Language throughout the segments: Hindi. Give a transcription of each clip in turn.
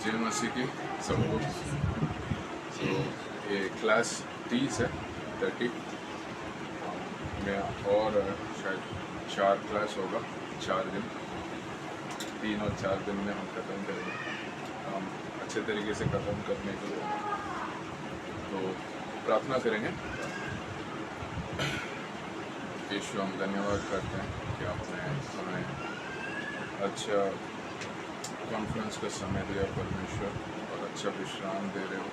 जय मसीह की सबको। सो ये क्लास 30 है 30 में, और शायद 4 क्लास होगा, 4 दिन, 3 और 4 दिन में हम ख़त्म करेंगे। हम अच्छे तरीके से ख़त्म करने के लिए तो प्रार्थना करेंगे। यीशु, हम धन्यवाद करते हैं कि आपने हमें अच्छा कॉन्फ्रेंस का समय दिया परमेश्वर, और अच्छा विश्राम दे रहे हो।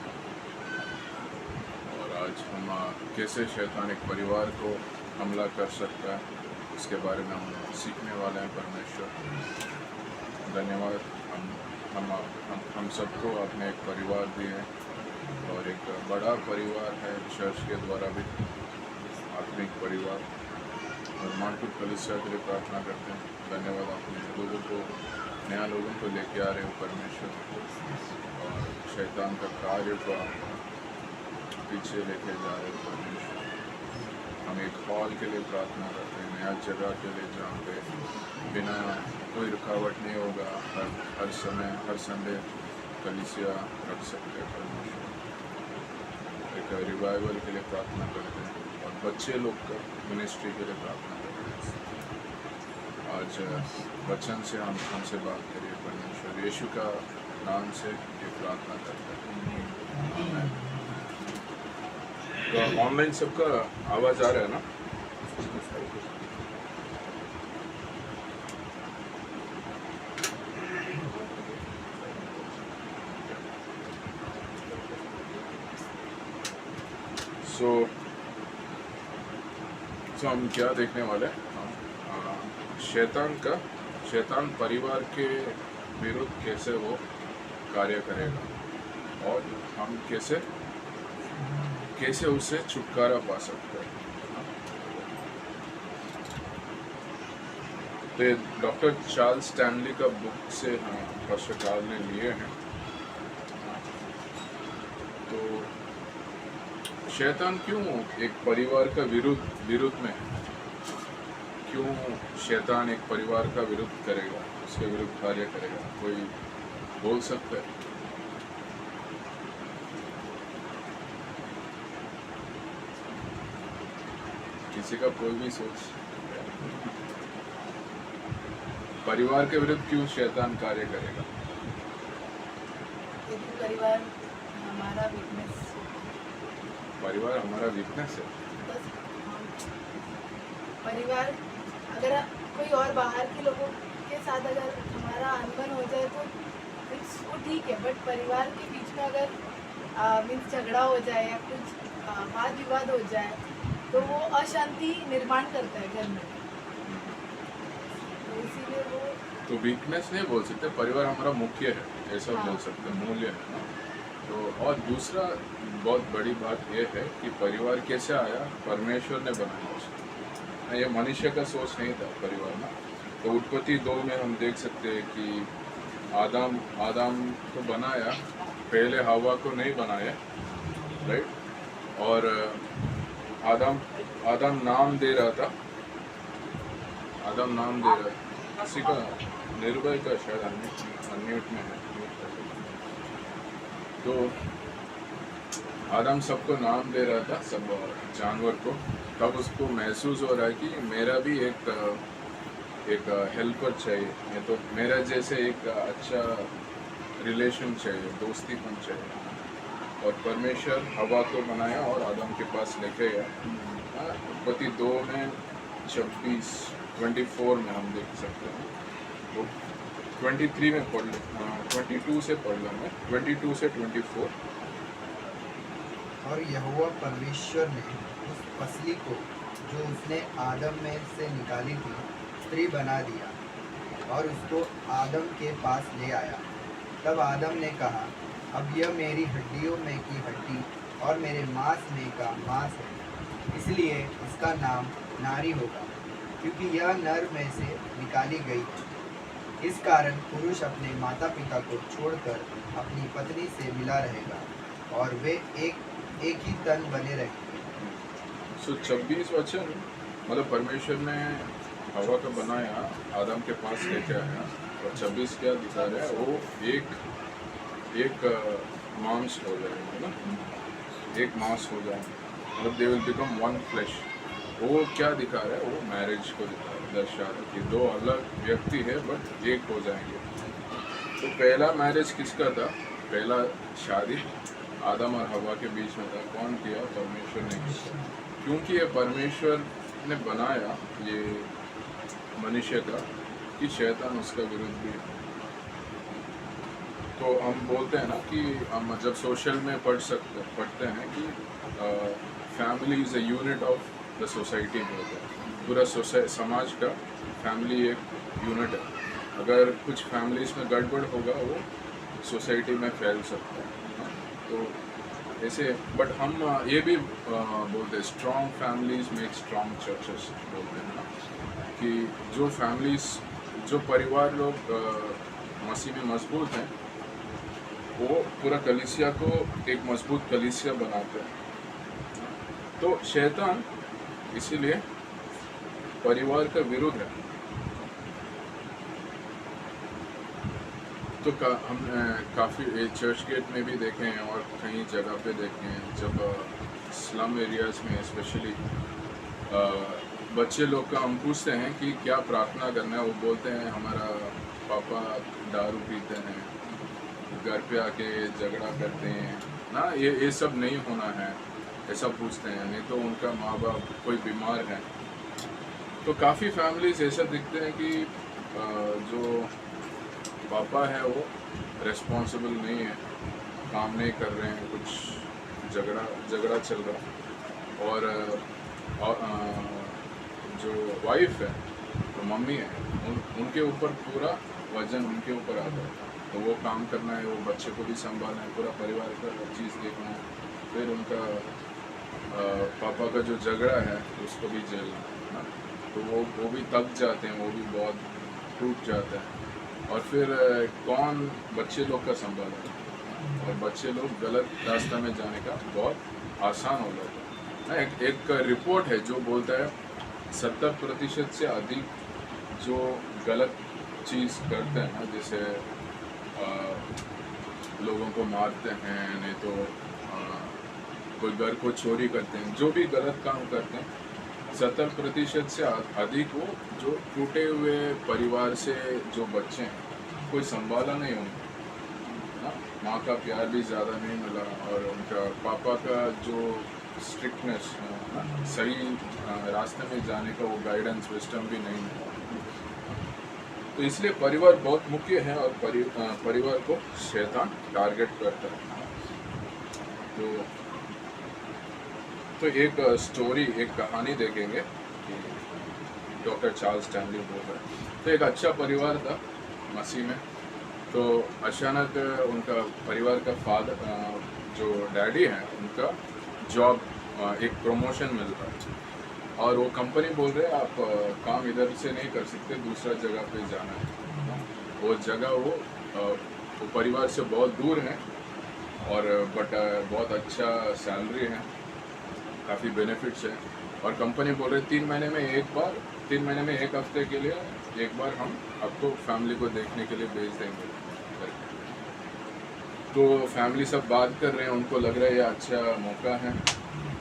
और आज हम कैसे शैतान एक परिवार को हमला कर सकता है उसके बारे में हम सीखने वाले हैं परमेश्वर। धन्यवाद। हम सबको आपने एक परिवार दिए, और एक बड़ा परिवार है चर्च के द्वारा भी, आत्मिक परिवार। और मानपुर कलीसिया के लिए प्रार्थना करते हैं। धन्यवाद, आपने लोगों को, नया लोगों को लेके आ रहे हो परमेश्वर, और शैतान का कार्य को आप पीछे लेके जा रहे हो परमेश्वर। हम एक हॉल के लिए प्रार्थना करते हैं, नया जगह के लिए जहाँ पे बिना कोई रुकावट नहीं होगा, हर समय हर संडे कलीसिया रख सकते हैं परमेश्वर। एक रिवाइवल के लिए प्रार्थना करते हैं, और बच्चे लोग का मिनिस्ट्री के लिए प्रार्थना करते हैं। आज वचन से हमसे बात करिए परमेश्वर, यीशु का नाम से ये प्रार्थना करते हैं। तो ऑनलाइन सबका आवाज़ आ रहा है ना? सो हम क्या देखने वाले हैं? शैतान परिवार के विरुद्ध कैसे वो कार्य करेगा, और हम कैसे उससे छुटकारा पा सकते हैं। तो ये डॉक्टर चार्ल्स स्टैनली का बुक से पास्टर कार्ल ने लिए हैं। तो शैतान क्यों एक परिवार का विरुद्ध में है? क्यों शैतान एक परिवार का विरुद्ध करेगा, उसके विरुद्ध कार्य करेगा? कोई बोल सकता है? किसी का कोई भी सोच? परिवार के विरुद्ध क्यों शैतान कार्य करेगा? परिवार हमारा वीकनेस है। बस परिवार, अगर कोई और बाहर के लोगों के साथ अगर हमारा अनबन हो जाए तो वो ठीक है, बट परिवार के बीच में अगर मीन्स झगड़ा हो जाए या कुछ वाद विवाद हो जाए तो वो अशांति निर्माण करता है घर में। तो इसीलिए वो तो वीकनेस नहीं बोल सकते, परिवार हमारा मुख्य है, ऐसा बोल सकते हैं, मूल्य है ना। तो और दूसरा बहुत बड़ी बात यह है कि परिवार कैसे आया? परमेश्वर ने बनाया उसको, ये मनुष्य का सोच नहीं था परिवार में। तो उत्पत्ति 2 में हम देख सकते हैं कि आदम को बनाया, पहले हवा को नहीं बनाया, राइट। और आदम नाम दे रहा था, किसी का निर्भय का शायद अनम्यूट में है। तो आदम सबको नाम दे रहा था, सब जानवर को। तब उसको महसूस हो रहा है कि मेरा भी एक हेल्पर चाहिए, तो मेरा जैसे एक अच्छा रिलेशन चाहिए, दोस्तीपन चाहिए। और परमेश्वर हवा को बनाया और आदम के पास लेके गया। उत्पत्ति 2 में 24 में हम देख सकते हैं। तो 23 में पढ़ ले, 22 से पढ़ लेंगे, 22 से 24। और यहोवा परमेश्वर ने उस पसली को जो उसने आदम में से निकाली थी स्त्री बना दिया, और उसको आदम के पास ले आया। तब आदम ने कहा, अब यह मेरी हड्डियों में की हड्डी और मेरे मांस में का मांस है, इसलिए इसका नाम नारी होगा, क्योंकि यह नर में से निकाली गई है। इस कारण पुरुष अपने माता पिता को छोड़कर अपनी पत्नी से मिला रहेगा, और वे एक ही तन बने रहेंगे। 26 वचन, मतलब परमेश्वर ने हवा को बनाया, आदम के पास लेके आया, और 26 क्या दिखा रहा है? वो एक मांस हो जाएंगे ना, एक मांस हो जाएंगे, मतलब they will become one flesh. वो क्या दिखा रहा है, वो मैरिज को दिखा रहा है, दर्शा रहा है कि दो अलग व्यक्ति है बट एक हो जाएंगे। तो पहला मैरिज किसका था? पहला शादी आदम और हवा के बीच में था। कौन किया? परमेश्वर ने किया, क्योंकि ये परमेश्वर ने बनाया ये मनुष्य का कि शैतान उसका विरुद्ध भी है। तो हम बोलते हैं ना कि हम जब सोशल में पढ़ते हैं कि family is a unit of the society बोलते हैं। पूरा समाज का फैमिली एक यूनिट है। अगर कुछ फैमिलीज में गड़बड़ होगा वो सोसाइटी में फैल सकता है। तो ऐसे बट हम ये भी बोलते हैं strong families make strong churches बोलते हैं ना, कि जो फैमिलीज, जो परिवार लोग मसीह में मजबूत हैं, वो पूरा कलीसिया को एक मजबूत कलीसिया बनाते हैं। तो शैतान इसीलिए परिवार का विरुद्ध है। तो हम काफ़ी चर्च गेट में भी देखे हैं और कई जगह पे देखे हैं, जब स्लम एरियाज़ में स्पेशली बच्चे लोग का हम पूछते हैं कि क्या प्रार्थना करना है, वो बोलते हैं हमारा पापा दारू पीते हैं, घर पे आके झगड़ा करते हैं ना, ये सब नहीं होना है, ऐसा पूछते हैं। नहीं तो उनका माँ बाप कोई बीमार है। तो काफ़ी फैमिलीज ऐसा दिखते हैं कि जो पापा है वो रिस्पॉन्सिबल नहीं है, काम नहीं कर रहे हैं, कुछ झगड़ा चल रहा। और जो वाइफ है, तो मम्मी है, उनके ऊपर पूरा वजन उनके ऊपर आता है। तो वो काम करना है, वो बच्चे को भी संभालना है, पूरा परिवार का चीज़ देखना है, फिर उनका पापा का जो झगड़ा है उसको भी झेलना है। तो वो भी थक जाते हैं, वो भी बहुत टूट जाता है। और फिर कौन बच्चे लोग का संभाला है, और बच्चे लोग गलत रास्ता में जाने का बहुत आसान हो जाता है। एक रिपोर्ट है जो बोलता है 70% से अधिक जो गलत चीज़ करते हैं ना, जैसे लोगों को मारते हैं, नहीं तो कोई घर को चोरी करते हैं, जो भी गलत काम करते हैं, 70% से अधिक वो जो टूटे हुए परिवार से जो बच्चे हैं, कोई संभाला नहीं उनको, माँ का प्यार भी ज़्यादा नहीं मिला, और उनका पापा का जो स्ट्रिक्टनेस, सही रास्ते में जाने का वो गाइडेंस विस्डम भी नहीं मिला। तो इसलिए परिवार बहुत मुख्य है, और परिवार को शैतान टारगेट करता है। तो एक स्टोरी, एक कहानी देखेंगे कि डॉक्टर चार्ल्स स्टैनली बोल रहे हैं। तो एक अच्छा परिवार था मसीह में। तो अचानक उनका परिवार का फादर, जो डैडी हैं, उनका जॉब, एक प्रमोशन मिल रहा है, और वो कंपनी बोल रहे हैं आप काम इधर से नहीं कर सकते, दूसरा जगह पे जाना है। वो जगह वो परिवार से बहुत दूर है, और बट बहुत अच्छा सैलरी है, काफ़ी बेनिफिट्स है, और कंपनी बोल रहे 3 महीने में एक हफ्ते के लिए एक बार हम आपको फैमिली को देखने के लिए भेज देंगे। तो फैमिली सब बात कर रहे हैं, उनको लग रहा है ये अच्छा मौका है,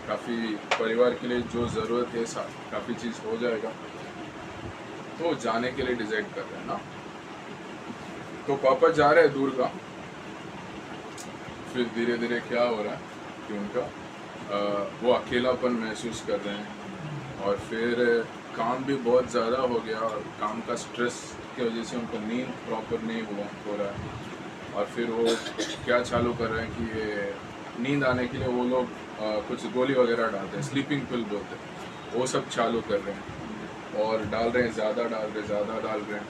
काफ़ी परिवार के लिए जो ज़रूरत है काफ़ी चीज़ हो जाएगा। तो जाने के लिए डिसाइड कर रहे हैं ना। तो पापा जा रहे हैं दूर का। फिर धीरे धीरे क्या हो रहा है कि उनका वो अकेलापन महसूस कर रहे हैं, और फिर काम भी बहुत ज़्यादा हो गया, और काम का स्ट्रेस की वजह से उनको नींद प्रॉपर नहीं हो रहा है। और फिर वो क्या चालू कर रहे हैं कि ये नींद आने के लिए वो लोग कुछ गोली वगैरह डालते हैं, स्लीपिंग पिल बोलते हैं, वो सब चालू कर रहे हैं, और डाल रहे हैं, ज़्यादा डाल रहे हैं,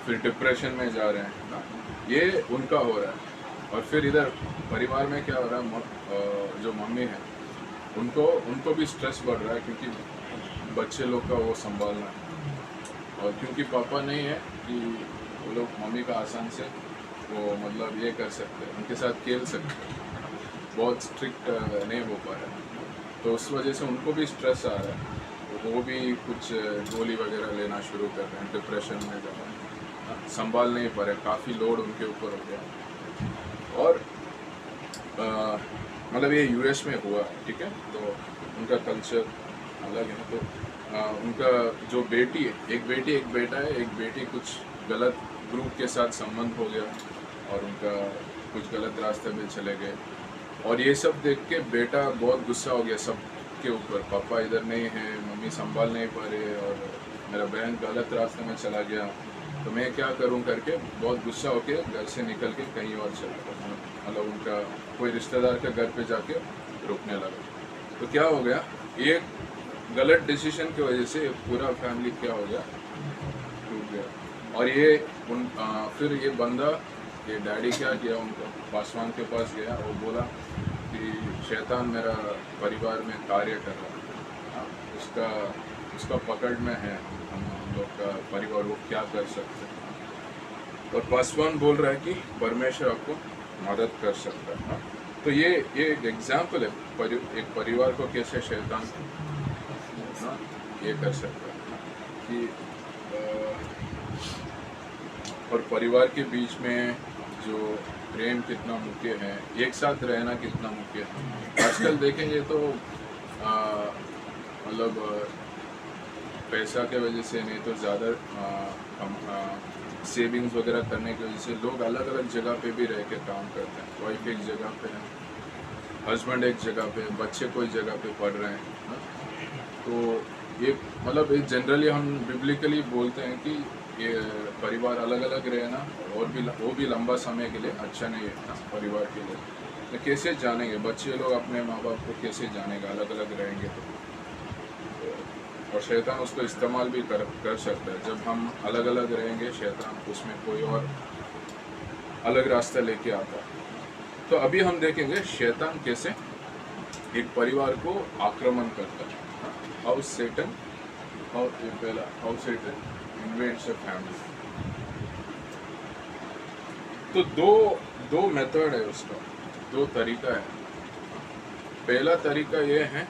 फिर डिप्रेशन में जा रहे हैं ना। ये उनका हो रहा है। और फिर इधर परिवार में क्या हो रहा है, जो मम्मी है उनको भी स्ट्रेस बढ़ रहा है, क्योंकि बच्चे लोग का वो संभालना है, और क्योंकि पापा नहीं है कि वो लोग मम्मी का आसान से वो मतलब ये कर सकते हैं, उनके साथ खेल सकते हैं, बहुत स्ट्रिक्ट नहीं हो पा रहा है। तो उस वजह से उनको भी स्ट्रेस आ रहा है, वो भी कुछ गोली वगैरह लेना शुरू कर रहे हैं, डिप्रेशन में जा रहे हैं, संभाल नहीं पा रहे, काफ़ी लोड उनके ऊपर हो गया। और मतलब ये यूएस में हुआ, ठीक है, तो उनका कल्चर अलग है। तो उनका जो बेटी है, एक बेटी एक बेटा है, एक बेटी कुछ गलत ग्रुप के साथ संबंध हो गया और उनका कुछ गलत रास्ते पे चले गए, और ये सब देख के बेटा बहुत गुस्सा हो गया सब के ऊपर, पापा इधर नहीं है, मम्मी संभाल नहीं पा रहे और मेरा बहन गलत रास्ते में चला गया, तो मैं क्या करूं करके बहुत गुस्सा होके घर से निकल के कहीं और चला गया, मतलब उनका कोई रिश्तेदार के घर पे जाके रुकने लगा। तो क्या हो गया, एक गलत डिसीजन की वजह से पूरा फैमिली क्या हो गया, टूट गया। और ये फिर ये बंदा, ये डैडी क्या किया, उनका पासवान के पास गया, वो बोला कि शैतान मेरा परिवार में कार्य कर रहा है, उसका पकड़ में है हम लोग का परिवार, वो क्या कर सकते हैं। और पासवान बोल रहा है कि परमेश्वर आपको मदद कर सकता है। तो ये एक एग्जाम्पल है एक परिवार को कैसे शैतान ये कर सकता है कि और परिवार के बीच में जो प्रेम कितना मुख्य है, एक साथ रहना कितना मुख्य है। आजकल देखेंगे तो मतलब पैसा के वजह से नहीं तो ज़्यादा हम सेविंग्स वगैरह करने की वजह से लोग अलग अलग जगह पे भी रह के काम करते हैं। वाइफ एक जगह पे है, हस्बैंड एक जगह पे, बच्चे कोई जगह पे पढ़ रहे हैं। तो ये मतलब जनरली हम बिब्लिकली बोलते हैं कि ये परिवार अलग अलग रहना और भी वो भी लंबा समय के लिए अच्छा नहीं है ना परिवार के लिए। तो कैसे जानेंगे बच्चे लोग अपने माँ बाप को, कैसे जानेंगे अलग अलग रहेंगे तो और शैतान उसको इस्तेमाल भी कर सकता है। जब हम अलग अलग रहेंगे शैतान उसमें कोई और अलग रास्ता लेके आता है। तो अभी हम देखेंगे शैतान कैसे एक परिवार को आक्रमण करता है। How Satan invades a family. तो दो मेथड है उसका, दो तरीका है। पहला तरीका ये है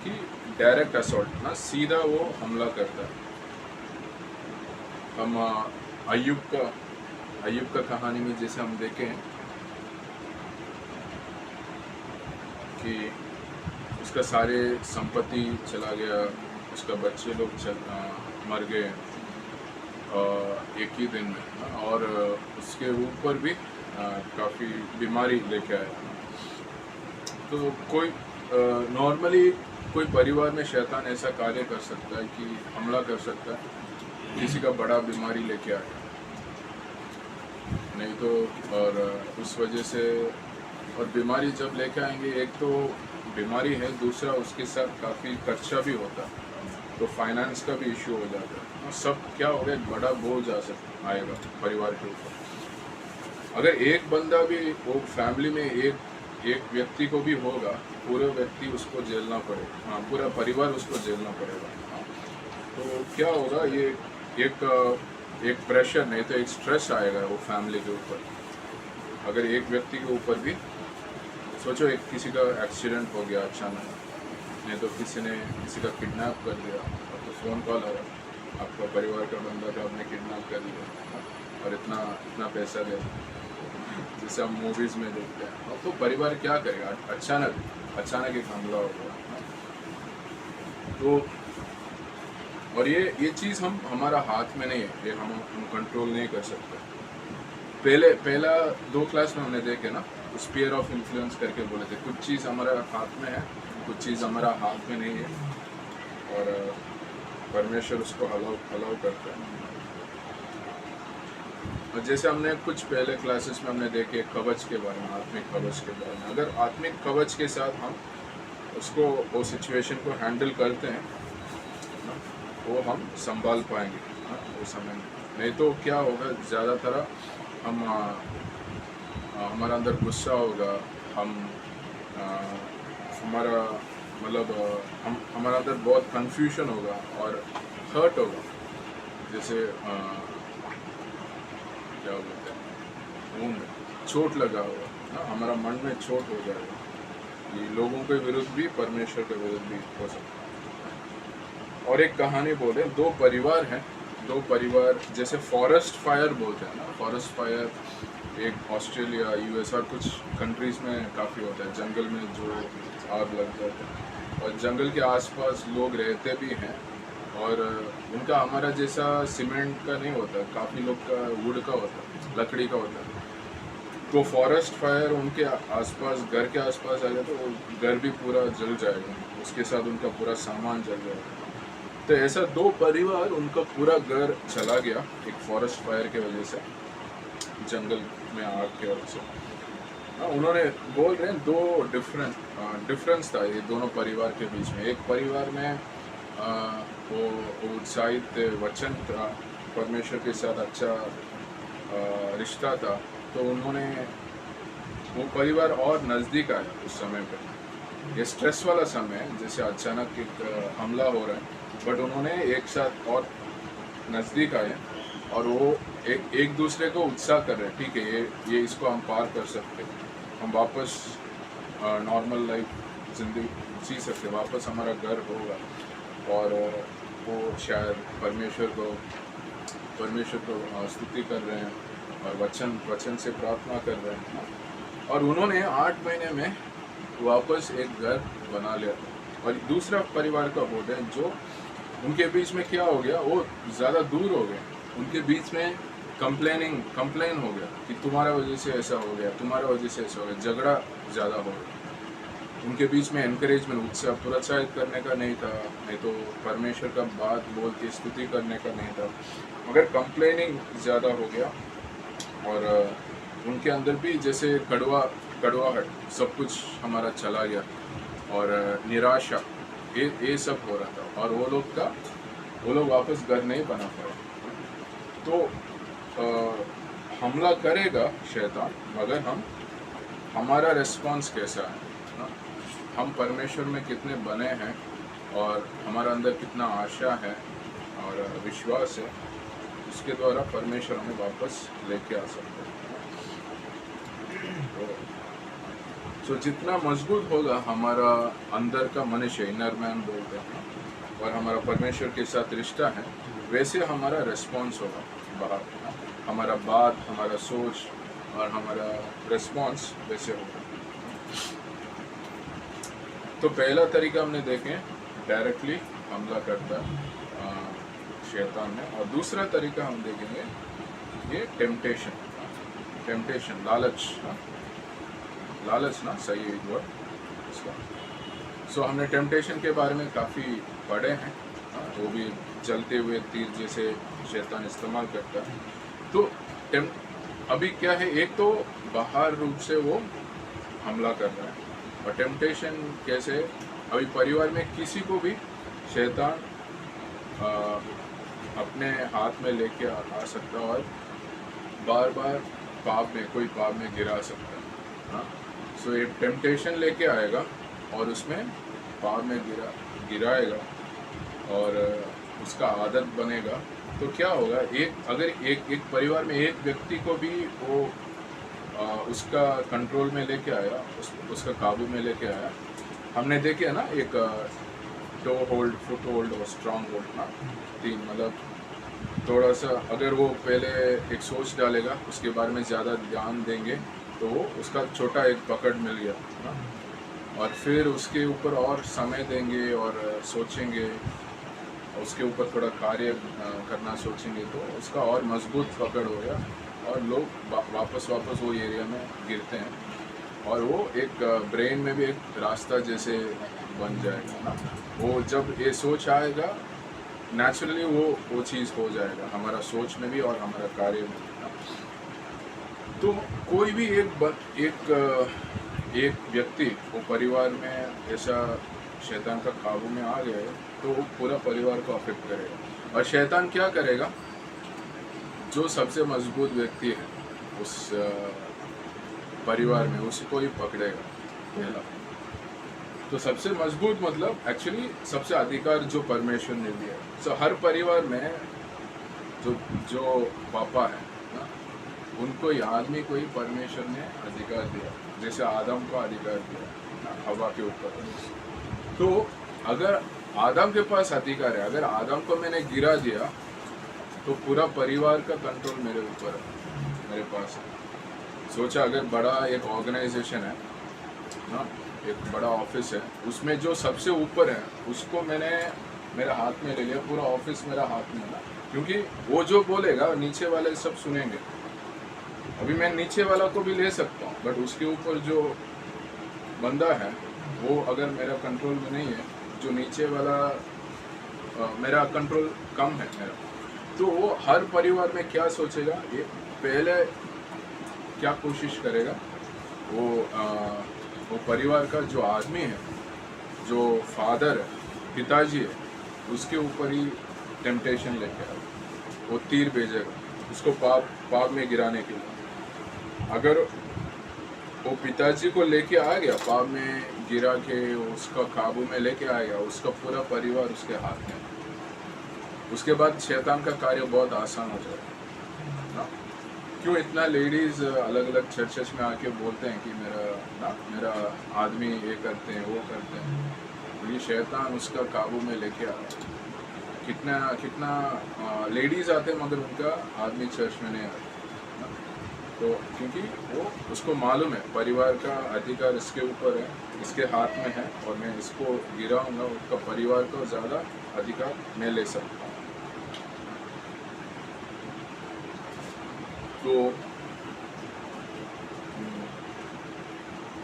कि डायरेक्ट असॉल्ट ना, सीधा वो हमला करता है। हम अय्यूब का कहानी में जैसे हम देखें कि उसका सारे संपत्ति चला गया, उसका बच्चे लोग मर गए एक ही दिन में, और उसके ऊपर भी काफ़ी बीमारी लेके आया। तो कोई नॉर्मली कोई परिवार में शैतान ऐसा कार्य कर सकता है कि हमला कर सकता है, किसी का बड़ा बीमारी लेके आया नहीं तो, और उस वजह से, और बीमारी जब लेके आएंगे, एक तो बीमारी है, दूसरा उसके साथ काफ़ी खर्चा भी होता है, तो फाइनेंस का भी इशू हो जाता है, और सब क्या होगा, एक बड़ा बोझ आएगा परिवार के ऊपर। अगर एक बंदा भी वो फैमिली में एक व्यक्ति को भी होगा, पूरे व्यक्ति उसको झेलना पड़ेगा, हाँ पूरा परिवार उसको झेलना पड़ेगा। तो क्या होगा, ये एक प्रेशर नहीं तो एक स्ट्रेस आएगा वो फैमिली के ऊपर। अगर एक व्यक्ति के ऊपर भी सोचो, एक किसी का एक्सीडेंट हो गया अचानक, नहीं तो किसी का किडनैप कर दिया, तो फ़ोन कॉल आया, आपका परिवार का बंदा का आपने किडनैप कर लिया और इतना पैसा दे, जैसे हम मूवीज़ में देखते हैं। तो परिवार क्या करेगा, अचानक एक हमला होगा। तो और ये चीज़ हमारा हाथ में नहीं है, ये हम कंट्रोल नहीं कर सकते। पहला 2 क्लास में हमने देखे ना, स्फीयर ऑफ इन्फ्लुएंस करके बोले थे, कुछ चीज़ हमारा हाथ में है, कुछ चीज़ हमारा हाथ में नहीं है, और परमेश्वर उसको अलाउ करता है। और जैसे हमने कुछ पहले क्लासेस में हमने देखे कवच के बारे में, आत्मिक कवच के बारे में, अगर आत्मिक कवच के साथ हम उसको वो सिचुएशन को हैंडल करते हैं, वो हम संभाल पाएंगे वो समय में। नहीं तो क्या होगा, ज़्यादातर हम हमारा अंदर गुस्सा होगा, हमारा मतलब हमारा अंदर बहुत कंफ्यूजन होगा और हर्ट होगा, जैसे क्या बोलते हैं, चोट लगा होगा ना, हमारा मन में चोट हो जाएगा। ये लोगों के विरुद्ध भी, परमेश्वर के विरुद्ध भी हो सकता है। और एक कहानी बोले, 2 परिवार हैं, 2 परिवार जैसे फॉरेस्ट फायर बोलते हैं ना, फॉरेस्ट फायर एक ऑस्ट्रेलिया, यूएस और कुछ कंट्रीज़ में काफ़ी होता है, जंगल में जो आग लग जाता है और जंगल के आसपास लोग रहते भी हैं और उनका हमारा जैसा सीमेंट का नहीं होता, काफ़ी लोग का वुड का होता है, लकड़ी का होता है। तो फॉरेस्ट फायर उनके आसपास, घर के आसपास आ गया तो वो घर भी पूरा जल जाएगा, उसके साथ उनका पूरा सामान जल जाएगा। तो ऐसा 2 परिवार, उनका पूरा घर चला गया एक फॉरेस्ट फायर के वजह से, जंगल में आग की वजह से। उन्होंने बोल रहे हैं 2 डिफरेंस था ये दोनों परिवार के बीच में। एक परिवार में वो उत्साहित थे, वचन था, परमेश्वर के साथ अच्छा रिश्ता था, तो उन्होंने वो परिवार और नज़दीक आया उस समय पे। ये स्ट्रेस वाला समय है, जैसे अचानक एक हमला हो रहा है, बट उन्होंने एक साथ और नज़दीक आए और वो एक दूसरे को उत्साह कर रहे हैं, ठीक है ये इसको हम पार कर सकते हैं, हम वापस नॉर्मल लाइफ जिंदगी जी सकते, वापस हमारा घर होगा। और वो शायद परमेश्वर को स्तुति कर रहे हैं और वचन से प्रार्थना कर रहे हैं। और उन्होंने 8 महीने में वापस एक घर बना लिया। और दूसरा परिवार का बोल रहे हैं जो उनके बीच में क्या हो गया, वो ज़्यादा दूर हो गए, उनके बीच में कंप्लेन हो गया कि तुम्हारा वजह से ऐसा हो गया, तुम्हारा वजह से ऐसा हो गया, झगड़ा ज़्यादा हो गया। उनके बीच में एनकरेजमेंट, उत्साह, प्रोत्साहित करने का नहीं था, नहीं तो परमेश्वर का बात बोल के स्तुति करने का नहीं था, मगर कंप्लेनिंग ज़्यादा हो गया। और उनके अंदर भी जैसे कड़वाहट, सब कुछ हमारा चला गया और निराशा, ये सब हो रहा था। और वो लोग वापस घर नहीं बना पाए। तो हमला करेगा शैतान, मगर हमारा रिस्पॉन्स कैसा है ना? हम परमेश्वर में कितने बने हैं और हमारा अंदर कितना आशा है और विश्वास है, उसके द्वारा परमेश्वर हमें वापस लेके आ सकते हैं। तो जितना मजबूत होगा हमारा अंदर का मनुष्य, इनर मैन बोलते हैं, और हमारा परमेश्वर के साथ रिश्ता है, वैसे हमारा रिस्पॉन्स होगा बाहर, हमारा बात, हमारा सोच और हमारा रिस्पॉन्स वैसे होगा। तो पहला तरीका हमने देखे, डायरेक्टली हमला करता शैतान में, और दूसरा तरीका हम देखेंगे ये टेम्पटेशन, लालच ना सही वर्ड इसका। सो हमने टेम्पटेशन के बारे में काफ़ी पढ़े हैं, वो भी जलते हुए तीर जैसे शैतान इस्तेमाल करता है। तो अभी क्या है, एक तो बाहर रूप से वो हमला कर रहा है, और टेम्पटेशन कैसे, अभी परिवार में किसी को भी शैतान अपने हाथ में लेके आ सकता है और बार बार कोई पाप में गिरा सकता है। हाँ, सो ये टेम्पटेशन लेके आएगा और उसमें पाप में गिराएगा और उसका आदत बनेगा। तो क्या होगा, अगर एक परिवार में एक व्यक्ति को भी वो उसका कंट्रोल में लेके आया, उसका काबू में लेके आया। हमने देखे ना, एक टो होल्ड, फुट होल्ड और स्ट्रॉन्ग होल्ड ना, 3, मतलब थोड़ा सा अगर वो पहले एक सोच डालेगा, उसके बारे में ज़्यादा ध्यान देंगे तो वो उसका छोटा एक पकड़ मिल गया ना, और फिर उसके ऊपर और समय देंगे और सोचेंगे, उसके ऊपर थोड़ा कार्य करना सोचेंगे तो उसका और मजबूत पकड़ हो गया और लोग वापस वो एरिया में गिरते हैं, और वो एक ब्रेन में भी एक रास्ता जैसे बन जाएगा ना। वो जब ये सोच आएगा, नेचुरली वो चीज़ हो जाएगा हमारा सोच में भी और हमारा कार्य में भी ना। तो कोई भी एक व्यक्ति वो परिवार में ऐसा शैतान का काबू में आ गया है तो वो पूरा परिवार को अफेक्ट करेगा। और शैतान क्या करेगा, जो सबसे मजबूत व्यक्ति है उस परिवार में, उसको ही पकड़ेगा पहला। तो सबसे मजबूत मतलब एक्चुअली सबसे अधिकार जो परमेश्वर ने दिया। सो हर परिवार में जो पापा है ना, उनको आदमी को ही परमेश्वर ने अधिकार दिया, जैसे आदम को अधिकार दिया हवा के ऊपर। तो अगर आदम के पास अधिकार है, अगर आदम को मैंने गिरा दिया तो पूरा परिवार का कंट्रोल मेरे ऊपर है, मेरे पास है। सोचा अगर बड़ा एक ऑर्गेनाइजेशन है ना, एक बड़ा ऑफिस है, उसमें जो सबसे ऊपर है उसको मैंने मेरे हाथ में ले लिया, पूरा ऑफिस मेरा हाथ में है, क्योंकि वो जो बोलेगा नीचे वाले सब सुनेंगे। अभी मैं नीचे वाला को भी ले सकता हूँ, बट उसके ऊपर जो बंदा है वो अगर मेरा कंट्रोल में नहीं है, जो नीचे वाला मेरा कंट्रोल कम है मेरा, तो वो हर परिवार में क्या सोचेगा, ये पहले क्या कोशिश करेगा, वो परिवार का जो आदमी है, जो फादर है, पिताजी है, उसके ऊपर ही टेम्पटेशन लेके आएगा, वो तीर भेजेगा उसको पाप में गिराने के लिए। अगर वो पिताजी को लेके आ गया, पाप में गिरा के उसका काबू में लेके आ गया, उसका पूरा परिवार उसके हाथ में, उसके बाद शैतान का कार्य बहुत आसान हो जाएगा ना। क्यों इतना लेडीज अलग अलग चर्चेस में आके बोलते हैं कि मेरा आदमी ये करते हैं वो करते हैं, ये शैतान उसका काबू में लेके आ रहा है। कितना लेडीज आते हैं मगर उनका आदमी चर्च में नहीं आता ना। तो क्योंकि वो उसको मालूम है परिवार का अधिकार इसके ऊपर है, इसके हाथ में है, और मैं इसको गिराऊंगा उसका परिवार को ज़्यादा अधिकार मैं ले सकता हूँ।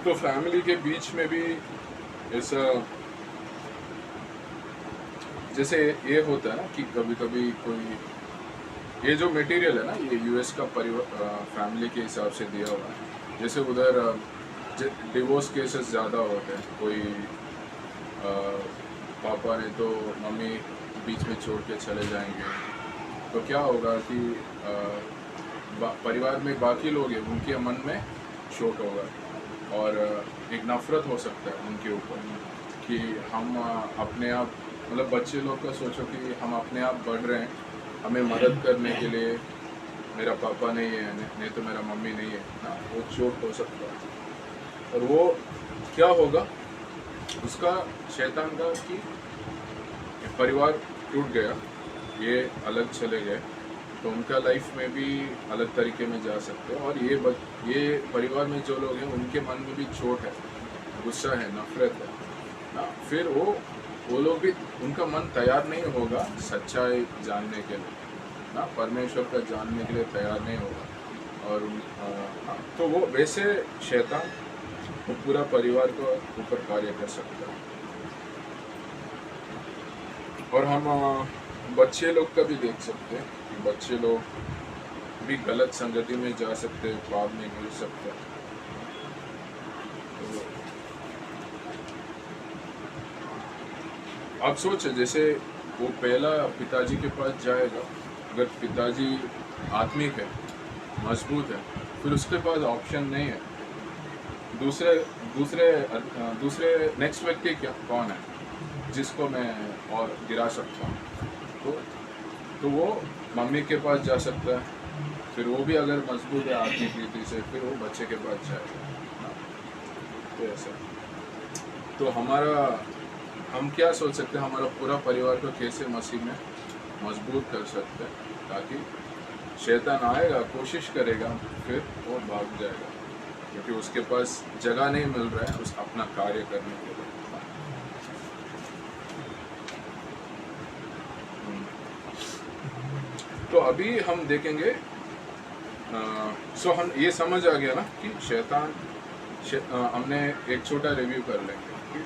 तो फैमिली के बीच में भी ऐसा, जैसे ये होता है ना कि कभी कभी कोई, ये जो मटेरियल है ना, ये यूएस का फैमिली के हिसाब से दिया हुआ है। जैसे उधर डिवोर्स केसेस ज़्यादा होते हैं, कोई पापा ने तो मम्मी बीच में छोड़ के चले जाएंगे, तो क्या होगा कि परिवार में बाकी लोग हैं, उनके मन में शोक होगा और एक नफरत हो सकता है उनके ऊपर कि हम अपने आप, मतलब बच्चे लोग का सोचो कि हम अपने आप बढ़ रहे हैं, हमें मदद करने के लिए मेरा पापा नहीं है, नहीं तो मेरा मम्मी नहीं है ना, वो चोट हो सकता है। और वो क्या होगा उसका, शैतान का, कि परिवार टूट गया, ये अलग चले गए, तो उनका लाइफ में भी अलग तरीके में जा सकते हैं। और ये परिवार में जो लोग हैं उनके मन में भी चोट है, गुस्सा है, नफरत है ना। फिर वो लोग भी, उनका मन तैयार नहीं होगा सच्चाई जानने के लिए ना, परमेश्वर का जानने के लिए तैयार नहीं होगा। और तो वो वैसे शैतान वो पूरा परिवार को ऊपर कार्य कर सकता है। और हम बच्चे लोग का भी देख सकते हैं, बच्चे लोग भी गलत संगति में जा सकते हैं, पाप में गिर सकते हैं। तो आप सोचे, जैसे वो पहला पिताजी के पास जाएगा, अगर पिताजी आत्मिक है, मजबूत है, फिर उसके पास ऑप्शन नहीं है, दूसरे नेक्स्ट व्यक्ति क्या कौन है जिसको मैं और गिरा सकता हूँ। तो वो मम्मी के पास जा सकता है, फिर वो भी अगर मजबूत है आत्मिक रीति से, फिर वो बच्चे के पास जाएगा। तो ऐसा, तो हम क्या सोच सकते हैं, हमारा पूरा परिवार को कैसे मसीह में मजबूत कर सकते हैं, ताकि शैतान आएगा, कोशिश करेगा, फिर वो भाग जाएगा, क्योंकि उसके पास जगह नहीं मिल रहा है उस अपना कार्य करने के लिए। तो अभी हम देखेंगे, हम ये समझ आ गया ना कि शैतान, हमने एक छोटा रिव्यू कर लेंगे कि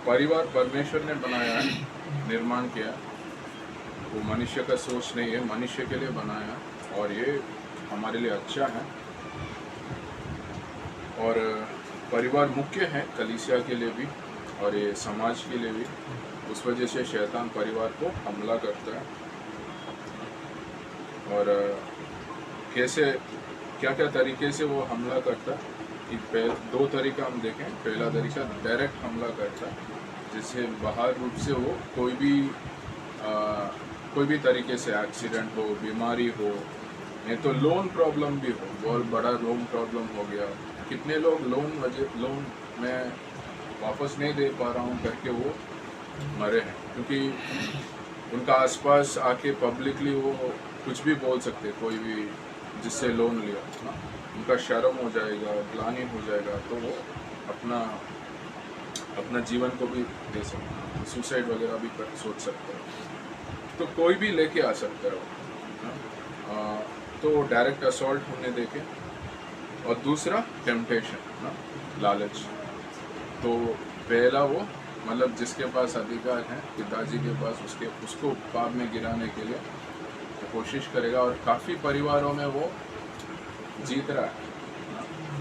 परिवार परमेश्वर ने बनाया है, निर्माण किया, वो मनुष्य का सोच नहीं है, मनुष्य के लिए बनाया, और ये हमारे लिए अच्छा है। और परिवार मुख्य है कलीसिया के लिए भी और ये समाज के लिए भी। उस वजह से शैतान परिवार को हमला करता है। और कैसे, क्या क्या तरीके से वो हमला करता है, कि दो तरीका हम देखें। पहला तरीका डायरेक्ट हमला करता है, जिससे बाहर रूप से वो कोई भी तरीके से एक्सीडेंट हो, बीमारी हो, नहीं तो लोन प्रॉब्लम भी हो, बहुत बड़ा लोन प्रॉब्लम हो गया। कितने लोग लोन में वापस नहीं दे पा रहा हूँ करके वो मरे हैं, क्योंकि उनका आसपास आके पब्लिकली वो कुछ भी बोल सकते, कोई भी जिससे लोन लिया ना, उनका शर्म हो जाएगा, ग्लानि हो जाएगा, तो वो अपना जीवन को भी दे सकते हैं, सुसाइड वगैरह भी सोच सकते हैं। तो कोई भी लेके आ सकता है वो, तो डायरेक्ट असॉल्ट होने देके। और दूसरा टेम्पटेशन, लालच। तो पहला वो मतलब जिसके पास अधिकार है पिताजी के पास, उसको पाप में गिराने के लिए कोशिश करेगा। और काफ़ी परिवारों में वो जीत रहा है,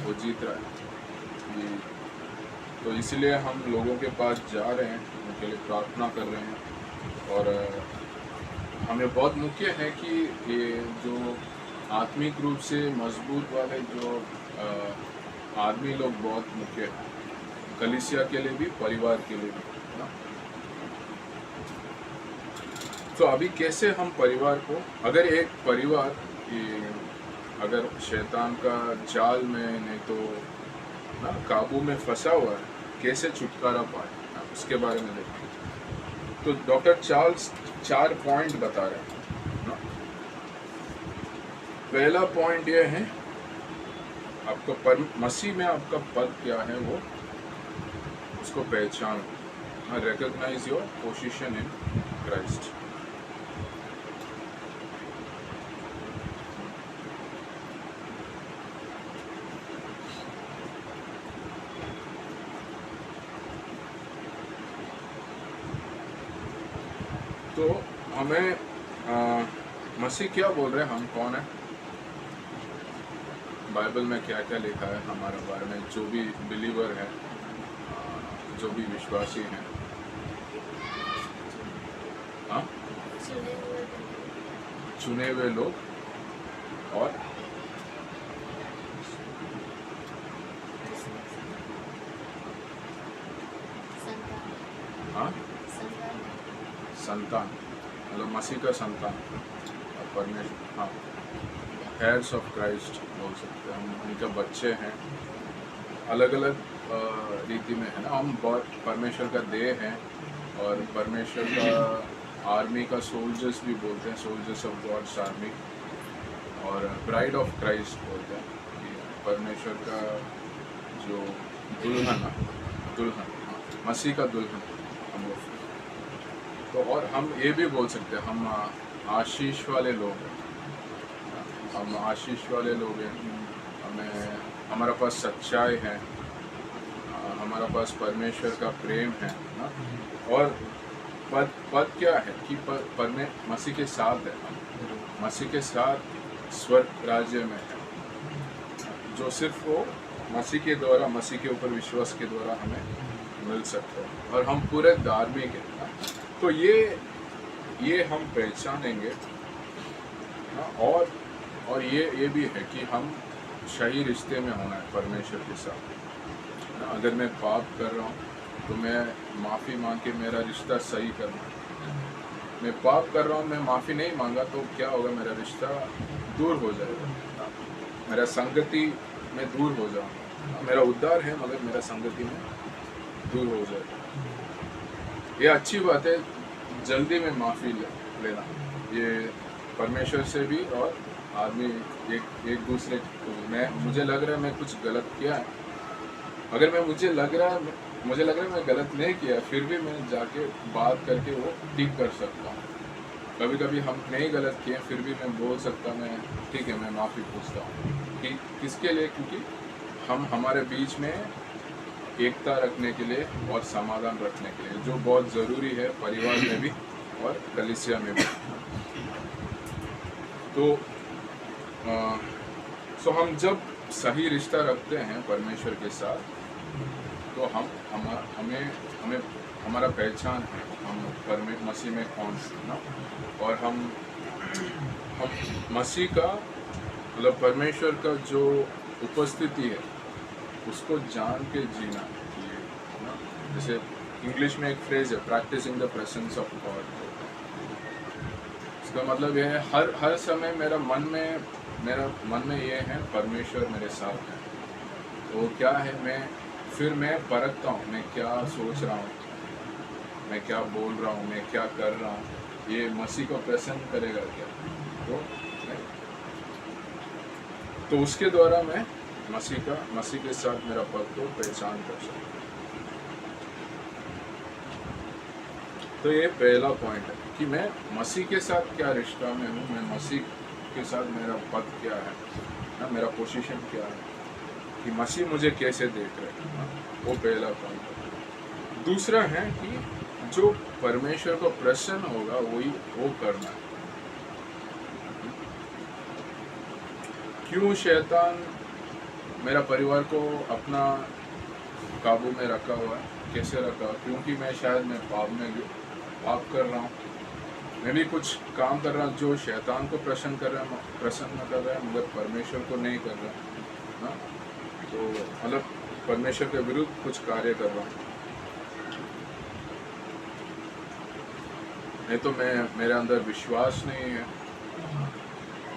वो जीत रहा है। तो इसलिए हम लोगों के पास जा रहे हैं, उनके लिए प्रार्थना कर रहे हैं। और हमें बहुत मुख्य है कि ये जो आत्मिक रूप से मजबूत वाले जो आदमी लोग बहुत मुख्य हैं, कलीसिया के लिए भी, परिवार के लिए भी ना। तो अभी कैसे हम परिवार को, अगर एक परिवार अगर शैतान का जाल में नहीं तो ना काबू में फंसा हुआ है, कैसे छुटकारा पाए, उसके बारे में देखें। तो डॉक्टर चार्ल्स 4 पॉइंट बता रहे हैं ना। पहला पॉइंट ये है, आपका मसीह में आपका पद क्या है, वो उसको पहचान, recognise your position in Christ. तो हमें मसीह क्या बोल रहे हैं, हम कौन है, बाइबल में क्या क्या लिखा है हमारे बारे में, जो भी बिलीवर है, जो भी विश्वासी हैं, हाँ, चुने हुए लोग और हाँ, संतान, मतलब मसीह का संतान और परमेश्वर, हाँ, हेयर्स ऑफ क्राइस्ट बोल सकते हैं हम, उनके बच्चे हैं। अलग अलग रीति में है ना, हम बहुत परमेश्वर का देह हैं और परमेश्वर का आर्मी का सोल्जर्स भी बोलते हैं, सोल्जर्स ऑफ गॉड्स आर्मी। और ब्राइड ऑफ क्राइस्ट बोलते हैं कि परमेश्वर का जो दुल्हन, मसीह का दुल्हन हम लोग। तो और हम ये भी बोल सकते हैं, हम आशीष वाले लोग हैं, हम आशीष वाले लोग हैं। हमारा पास सच्चाई है, हमारा पास परमेश्वर का प्रेम है ना। और पद क्या है कि मसीह के साथ है, मसीह के साथ स्वर्ग राज्य में है, जो सिर्फ वो मसीह के द्वारा, मसीह के ऊपर विश्वास के द्वारा हमें मिल सकता है। और हम पूरे धार्मिक हैं ना। तो ये हम पहचानेंगे ना। और ये भी है कि हम सही रिश्ते में होना है परमेश्वर के साथ ना। अगर मैं पाप कर रहा हूँ तो मैं माफ़ी मांग के मेरा रिश्ता सही करना है। मैं पाप कर रहा हूँ, मैं माफ़ी नहीं मांगा तो क्या होगा, मेरा रिश्ता दूर हो जाएगा, मेरा संगति में दूर हो जाऊँगा। मेरा उद्धार है मगर मेरा संगति में दूर हो जाएगा। ये अच्छी बात है, जल्दी में माफ़ी लेना, ये परमेश्वर से भी और आदमी एक दूसरे को। मुझे लग रहा है मैं कुछ गलत किया है, अगर मुझे लग रहा है मैं गलत नहीं किया, फिर भी मैं जाके बात करके वो ठीक कर सकता हूँ। कभी कभी हम नहीं गलत किए, फिर भी मैं बोल सकता, मैं ठीक है, मैं माफ़ी पूछता हूँ कि किसके लिए, क्योंकि हम हमारे बीच में एकता रखने के लिए और समाधान रखने के लिए, जो बहुत ज़रूरी है परिवार में भी और कलीसिया में भी। तो हम जब सही रिश्ता रखते हैं परमेश्वर के साथ, तो हमें हमारा पहचान है, हम मसीह में कौन है ना। और हम मसीह का मतलब परमेश्वर का जो उपस्थिति है उसको जान के जीना चाहिए ना। जैसे इंग्लिश में एक फ्रेज है, practising the presence of God. इसका मतलब यह है हर समय मेरा मन में ये है, परमेश्वर मेरे साथ है। तो क्या है, मैं परखता हूँ, मैं क्या सोच रहा हूँ, मैं क्या बोल रहा हूँ, मैं क्या कर रहा हूँ, ये मसीह को प्रसन्न करेगा क्या। तो तो उसके द्वारा मैं मसीह के साथ मेरा पद को पहचान कर सकता हूँ। तो ये पहला पॉइंट है कि मैं मसीह के साथ क्या रिश्ता में हूँ, मैं मसीह के साथ मेरा पद क्या है ना, मेरा पोजीशन क्या है, कि मसीह मुझे कैसे देख रहे हैं, वो पहला पॉइंट है। दूसरा है कि जो परमेश्वर को प्रसन्न होगा वही वो करना है। क्यों शैतान मेरा परिवार को अपना काबू में रखा हुआ है, कैसे रखा? क्योंकि मैं शायद पाप कर रहा हूँ, मैं भी कुछ काम कर रहा हूँ जो शैतान को प्रसन्न कर रहा है मगर परमेश्वर को नहीं कर रहा है। तो मतलब परमेश्वर के विरुद्ध कुछ कार्य कर रहा हूँ। नहीं तो मेरे अंदर विश्वास नहीं है,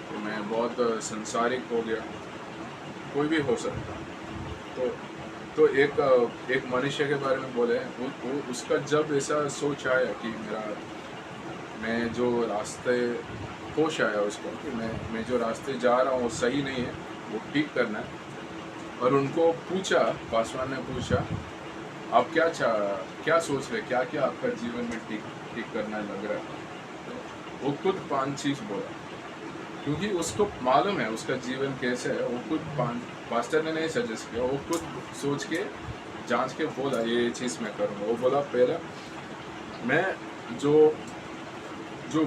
तो मैं बहुत संसारिक हो गया, कोई भी हो सकता। तो एक मनुष्य के बारे में बोले, उसका जब ऐसा सोच आया कि मैं जो रास्ते होश आया उसको कि मैं जो रास्ते जा रहा हूँ वो सही नहीं है, वो ठीक करना है। और उनको पूछा, पासवान ने पूछा, आप क्या सोच रहे, क्या क्या आपका जीवन में ठीक करना लग रहा है? वो खुद 5 चीज़ बोला, क्योंकि उसको मालूम है उसका जीवन कैसे है। वो खुद पास्टर ने नहीं सजेस्ट किया, वो खुद सोच के जांच के बोला ये चीज़ मैं करूँगा। वो बोला पहले मैं जो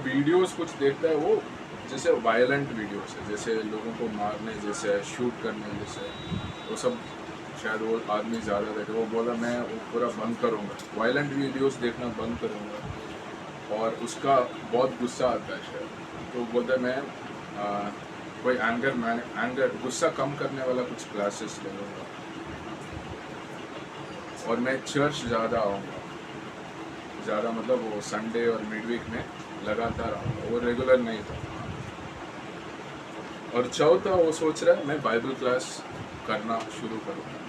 वीडियोस कुछ देखता है वो जैसे वायलेंट वीडियोस है, जैसे लोगों को मारने जैसे, शूट करने जैसे, वो सब शायद वो आदमी ज़्यादा देखे। वो बोला मैं वो पूरा बंद करूँगा, वायलेंट वीडियोस देखना बंद करूँगा। और उसका बहुत गुस्सा आता है शायद, तो बोलता है मैं कोई एंगर गुस्सा कम करने वाला कुछ क्लासेस ले लूँगा, और मैं चर्च ज़्यादा आऊँगा, ज़्यादा मतलब वो संडे और मिडवीक में लगातार आऊँगा, वो रेगुलर नहीं था। और चौथा वो सोच रहा है मैं बाइबल क्लास करना शुरू करूँगा,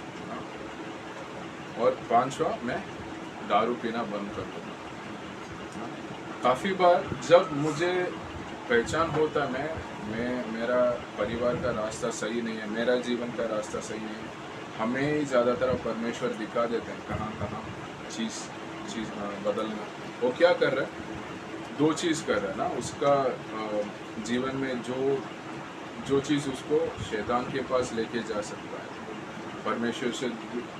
और 5वां मैं दारू पीना बंद कर दूँगा। काफ़ी बार जब मुझे पहचान होता मैं मेरा परिवार का रास्ता सही नहीं है, मेरा जीवन का रास्ता सही नहीं है, हमें ही ज़्यादातर परमेश्वर दिखा देते हैं कहाँ चीज़ बदलना। वो क्या कर रहा है? 2 चीज़ कर रहा है ना, उसका जीवन में जो चीज़ उसको शैतान के पास लेके जा सकता है, परमेश्वर से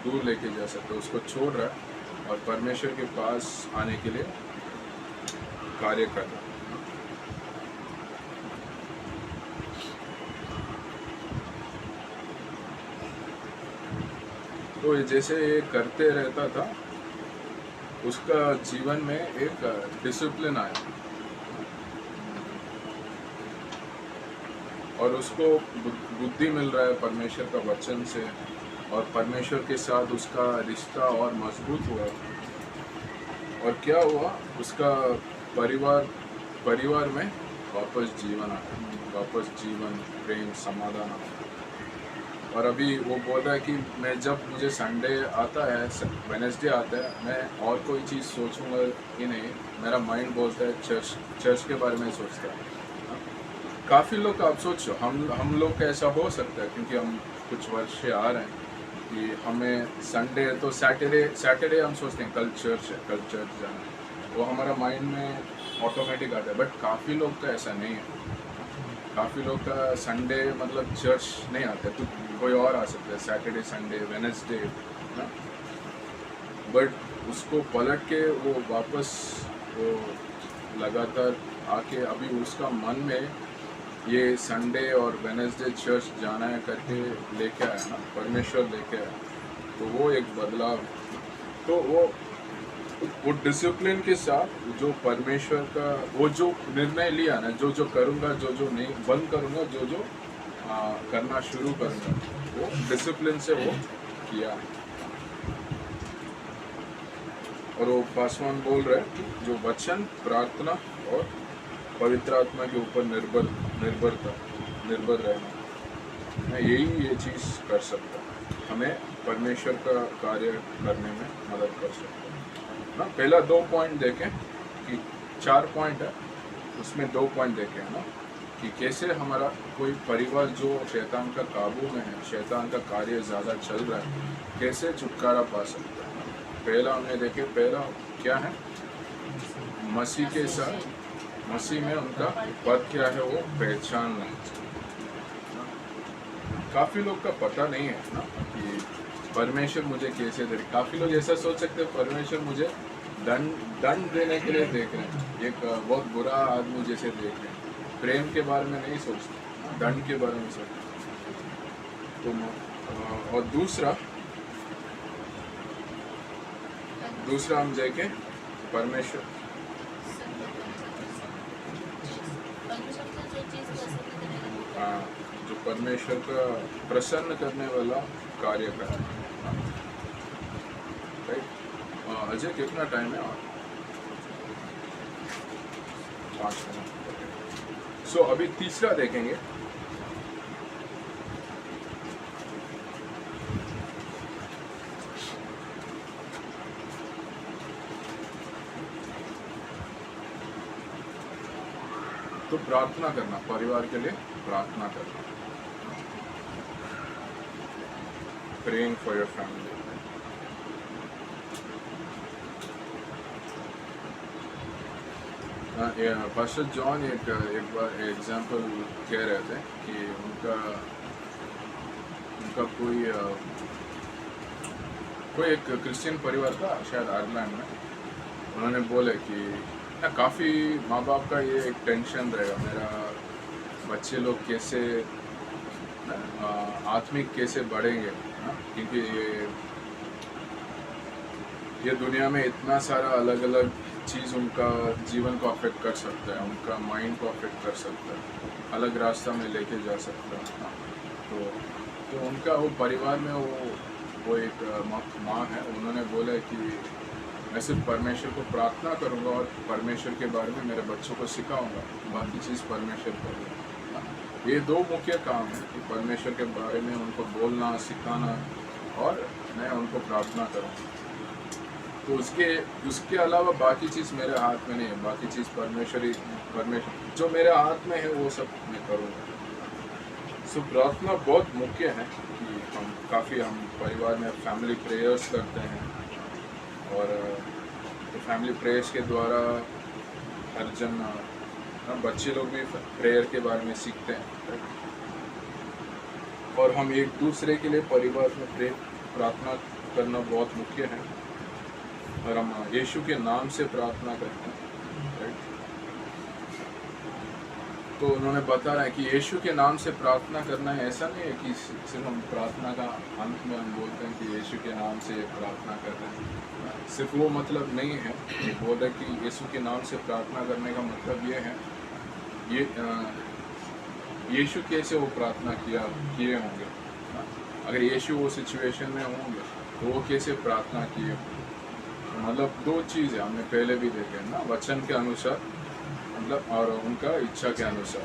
दूर लेके जा सकता है, उसको छोड़ रहा है और परमेश्वर के पास आने के लिए कार्य कर रहा है। तो जैसे ये करते रहता था, उसका जीवन में एक डिसिप्लिन आया, और उसको बुद्धि मिल रहा है परमेश्वर का वचन से, और परमेश्वर के साथ उसका रिश्ता और मजबूत हुआ। और क्या हुआ, उसका परिवार में वापस जीवन आया, वापस जीवन, प्रेम, समाधान आया। और अभी वो बोल रहा है कि मैं जब मुझे संडे आता है, वेडनेसडे आता है, मैं और कोई चीज़ सोचूंगा ही नहीं, मेरा माइंड बोलता है चर्च के बारे में सोचता है। काफ़ी लोग आप सोचो, हम लोग का ऐसा हो सकता है क्योंकि हम कुछ वर्ष से आ रहे हैं कि हमें संडे तो सैटरडे हम सोचते हैं कल चर्च है, कल चर्च जाना है, वो हमारा माइंड में ऑटोमेटिक आता है। बट काफ़ी लोग का ऐसा नहीं है, काफ़ी लोग का संडे मतलब चर्च नहीं आता, तो कोई और आ सकता है, सैटरडे, संडे, वेडनेसडे ना। बट उसको पलट के वो वापस वो लगातार आके अभी उसका मन में ये संडे और वेडनेसडे चर्च जाना है करके लेके आया ना, परमेश्वर लेके आया, तो वो एक बदलाव। तो वो डिसिप्लिन के साथ जो परमेश्वर का वो जो निर्णय लिया ना, जो करूँगा, जो नहीं बंद करूँगा, जो करना शुरू करूँगा, वो डिसिप्लिन से वो किया। और वो पासवान बोल रहे हैं कि जो वचन, प्रार्थना और पवित्र आत्मा के ऊपर निर्भर रहना, मैं ये चीज़ कर सकता हूँ, हमें परमेश्वर का कार्य करने में मदद कर सकता है ना। पहला 2 पॉइंट देखें कि 4 पॉइंट है, उसमें 2 पॉइंट देखें ना। कि कैसे हमारा कोई परिवार जो शैतान का काबू में है, शैतान का कार्य ज़्यादा चल रहा है, कैसे छुटकारा पा सकता है। पहला हमने देखे, पहला क्या है, मसीह के साथ, मसीह में उनका पद क्या है वो पहचानना। काफ़ी लोग का पता नहीं है ना कि परमेश्वर मुझे कैसे दे। काफ़ी लोग ऐसा सोच सकते हैं परमेश्वर मुझे दंड देने के लिए देख रहे हैं, एक बहुत बुरा आदमी जैसे देख रहे हैं। प्रेम के बारे में नहीं सोचते, दंड के बारे में सोचते। तो और दूसरा हम जाके परमेश्वर जो परमेश्वर का प्रसन्न करने वाला कार्य करें। राइट। अजय कितना टाइम है? और 5 मिनट। सो अभी तीसरा देखेंगे। तो प्रार्थना करना, परिवार के लिए प्रार्थना करना, praying for your family. Pastor John एक बार एग्जाम्पल कह रहे थे कि उनका कोई एक क्रिश्चियन परिवार था शायद आयरलैंड में। उन्होंने बोले कि काफ़ी माँ बाप का ये एक टेंशन रहेगा, मेरा बच्चे लोग कैसे आत्मिक कैसे बढ़ेंगे, क्योंकि ये दुनिया में इतना सारा अलग अलग चीज़ उनका जीवन को अफेक्ट कर सकता है, उनका माइंड को अफेक्ट कर सकता है, अलग रास्ता में लेके जा सकता है। तो उनका वो परिवार में वो एक माँ है। उन्होंने बोला कि मैं सिर्फ परमेश्वर को प्रार्थना करूंगा और परमेश्वर के बारे में मेरे बच्चों को सिखाऊंगा, बाकी चीज़ परमेश्वर करेगा। ये 2 मुख्य काम है कि परमेश्वर के बारे में उनको बोलना, सिखाना, और मैं उनको प्रार्थना करूँगा। तो उसके अलावा बाकी चीज़ मेरे हाथ में नहीं है, बाकी चीज़ परमेश्वर जो मेरे हाथ में है वो सब मैं करूँगा। सो प्रार्थना बहुत मुख्य है कि हम परिवार में फैमिली प्रेयर्स करते हैं, और फैमिली प्रेयर्स के द्वारा हर जन बच्चे लोग भी प्रेयर के बारे में सीखते हैं, और हम एक दूसरे के लिए परिवार में प्रार्थना करना बहुत मुख्य है। और हम यीशु के नाम से प्रार्थना करते हैं, राइट। तो उन्होंने बताया है कि यीशु के नाम से प्रार्थना करना है। ऐसा नहीं है कि सिर्फ हम प्रार्थना का अंत में हम बोलते हैं कि यीशु के नाम से प्रार्थना कर रहे हैं, सिर्फ वो मतलब नहीं है। ये बोल रहे कि यीशु के नाम से प्रार्थना करने का मतलब ये है, यीशु कैसे वो प्रार्थना किए होंगे। अगर यीशु वो सिचुएशन में होंगे तो वो कैसे प्रार्थना किए, मतलब 2 चीज़ है हमने पहले भी देखे ना, वचन के अनुसार मतलब और उनका इच्छा के अनुसार।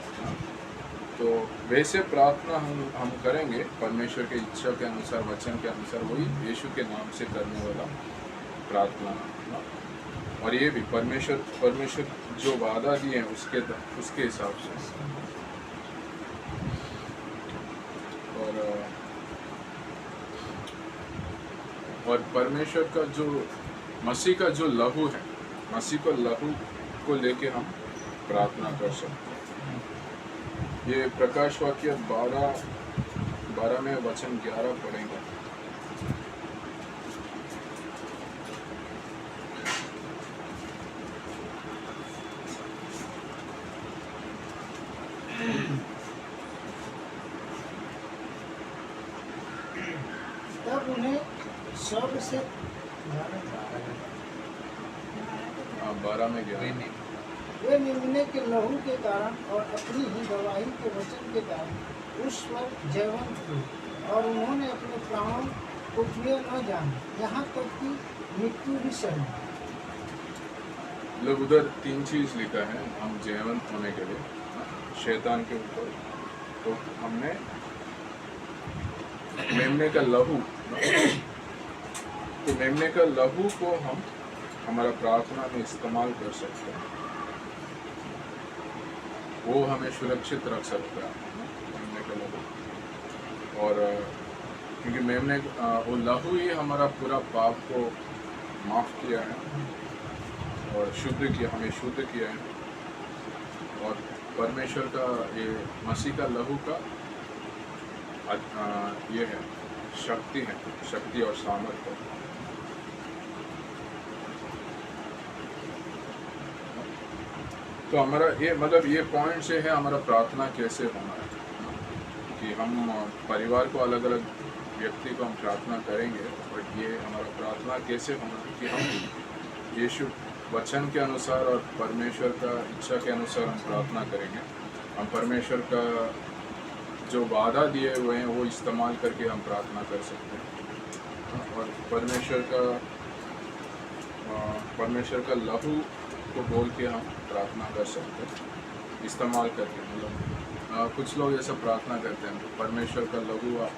तो वैसे प्रार्थना हम करेंगे परमेश्वर के इच्छा के अनुसार, वचन के अनुसार, वही यीशु के नाम से करने वाला प्रार्थना। और ये भी परमेश्वर जो वादा दिए हैं उसके हिसाब से। और परमेश्वर का जो मसीह का जो लहू है, मसीह को लहू को लेके हम प्रार्थना कर सकते हैं। ये प्रकाश वाक्य 12 में वचन 11 पढ़ेंगे। तब उन्हें सब से 12 में 11 वे मेमने के लहू के कारण और अपनी ही गवाही के वचन के कारण उस पर जयवंत हुए, और उन्होंने अपने प्राणों को प्रिय न जाना, यहाँ तक कि मृत्यु भी सही। लोग उधर 3 चीज़ लिखा है हम जयवंत होने के लिए शैतान के ऊपर। तो हमने मेमने का लहू, तो मेमने का लहू को हम हमारा प्रार्थना में इस्तेमाल कर सकते हैं। वो हमें सुरक्षित रख सकता है मेमने का लहू। और क्योंकि मेमने वो लहू ही हमारा पूरा पाप को माफ़ किया है और शुद्ध किया, हमें शुद्ध किया है। और परमेश्वर का ये मसीह का लहू का ये है शक्ति और सामर्थ्य। तो हमारा ये मतलब ये पॉइंट से है हमारा प्रार्थना कैसे होना है कि हम परिवार को अलग अलग व्यक्ति को हम प्रार्थना करेंगे, बट ये हमारा प्रार्थना कैसे होना है कि हम यीशु वचन के अनुसार और परमेश्वर का इच्छा के अनुसार हम प्रार्थना करेंगे। हम परमेश्वर का जो वादा दिए हुए हैं वो इस्तेमाल करके हम प्रार्थना कर सकते हैं। और परमेश्वर का लहू को बोल के हम प्रार्थना कर सकते हैं इस्तेमाल करके। मतलब कुछ लोग ऐसा प्रार्थना करते हैं तो परमेश्वर का लहू आप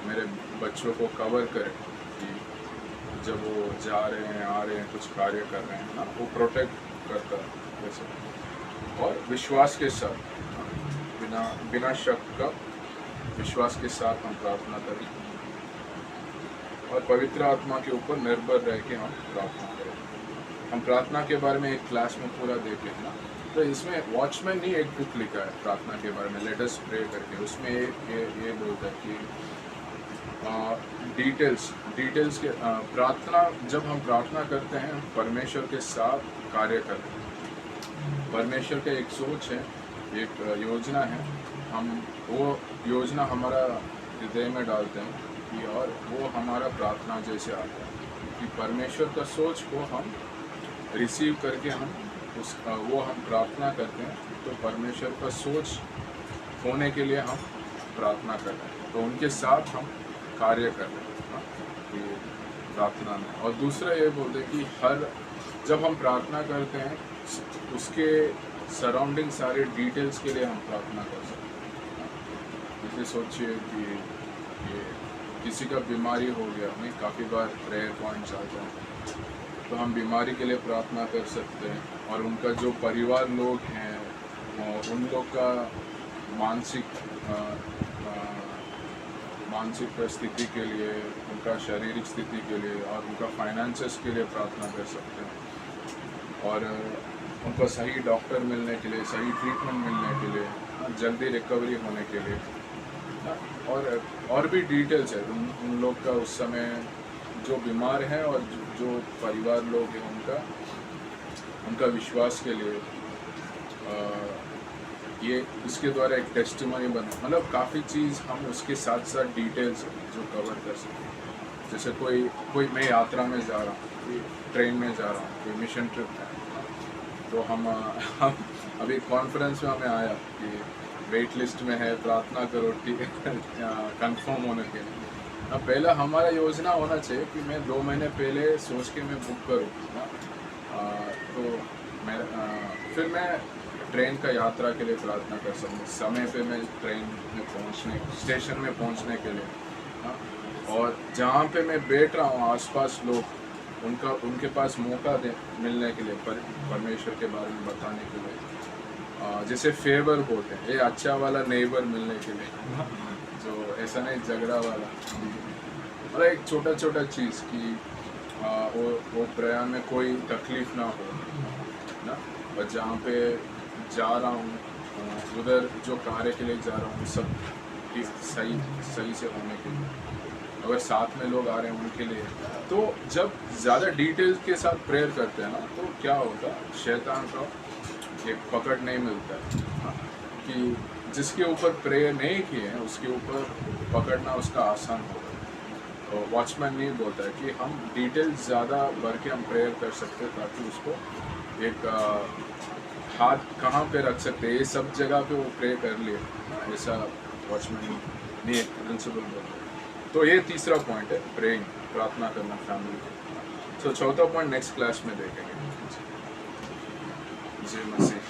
मेरे बच्चों को कवर करें कि जब वो जा रहे हैं आ रहे हैं कुछ कार्य कर रहे हैं ना, वो प्रोटेक्ट करता है वैसे। और विश्वास के साथ बिना शक का विश्वास के साथ हम प्रार्थना करें और पवित्र आत्मा के ऊपर निर्भर रह के हम प्रार्थना करें। हम प्रार्थना के बारे में एक क्लास में पूरा देख लेना, तो इसमें वॉचमैन ने एक बुक लिखा है प्रार्थना के बारे में, लेट अस प्रे करके। उसमें ये बोलता है कि डिटेल्स के प्रार्थना, जब हम प्रार्थना करते हैं परमेश्वर के साथ कार्य करते हैं। परमेश्वर का एक सोच है, एक योजना है, हम वो योजना हमारा हृदय में डालते हैं कि और वो हमारा प्रार्थना जैसे आता है कि परमेश्वर का सोच को हम रिसीव करके हम वो हम प्रार्थना करते हैं। तो परमेश्वर का सोच होने के लिए हम प्रार्थना कर रहे हैं, तो उनके साथ हम कार्य कर रहे हैं कि प्रार्थना में। और दूसरा ये बोलते हैं कि जब हम प्रार्थना करते हैं उसके सराउंडिंग सारे डिटेल्स के लिए हम प्रार्थना कर सकते हैं। जैसे सोचिए कि ये किसी का बीमारी हो गया, हमें काफ़ी बार प्रेयर पॉइंट्स आते हैं, तो हम बीमारी के लिए प्रार्थना कर सकते हैं। और उनका जो परिवार लोग हैं उन लोग का मानसिक स्थिति के लिए, उनका शारीरिक स्थिति के लिए और उनका फाइनेंसेस के लिए प्रार्थना कर सकते हैं। और उनको सही डॉक्टर मिलने के लिए, सही ट्रीटमेंट मिलने के लिए, जल्दी रिकवरी होने के लिए। और भी डिटेल्स है उन लोग का उस समय जो बीमार हैं और जो परिवार लोग हैं उनका विश्वास के लिए ये इसके द्वारा एक टेस्टिमनी बने। मतलब काफ़ी चीज़ हम उसके साथ साथ डिटेल्स जो कवर कर सकते। जैसे कोई मैं यात्रा में जा रहा हूँ, ट्रेन में जा रहा हूँ, कोई मिशन ट्रिप है, तो हम अभी कॉन्फ्रेंस में हमें आया कि वेट लिस्ट में है, प्रार्थना करो ठीक है कंफर्म होने के लिए। अब पहला हमारा योजना होना चाहिए कि मैं 2 महीने पहले सोच के मैं बुक करूँ तो फिर मैं ट्रेन का यात्रा के लिए प्रार्थना कर सकूँ, समय पे मैं ट्रेन में स्टेशन में पहुँचने के लिए। और जहाँ पे मैं बैठ रहा हूँ आसपास लोग उनके पास मौका मिलने के लिए परमेश्वर के बारे में बताने के लिए, जैसे फेवर बोलते हैं, ये अच्छा वाला नेबर मिलने के लिए, जो ऐसा नहीं झगड़ा वाला। मतलब एक छोटा चीज़ कि वो प्रयाण में कोई तकलीफ़ ना हो ना, और जहाँ पे जा रहा हूँ उधर जो कार्य के लिए जा रहा हूँ सब सही से होने के लिए, अगर साथ में लोग आ रहे हैं उनके लिए। तो जब ज़्यादा डिटेल के साथ प्रेयर करते हैं ना, तो क्या होगा, शैतान का एक पकड़ नहीं मिलता है कि जिसके ऊपर प्रेयर नहीं किए हैं उसके ऊपर पकड़ना उसका आसान होगा। तो वॉचमैन नहीं बोलता है कि हम डिटेल ज़्यादा भर के हम प्रेयर कर सकते हैं ताकि उसको एक हाथ कहाँ पे रख सकते हैं, ये सब जगह पे वो प्रे कर लिए, ऐसा वॉचमैन नहीं एक प्रिंसिपल बोलता है। तो ये तीसरा पॉइंट है, प्रेइंग, प्रार्थना करना फैमिली। तो चौथा पॉइंट नेक्स्ट क्लास में देखेंगे। जय मसीह।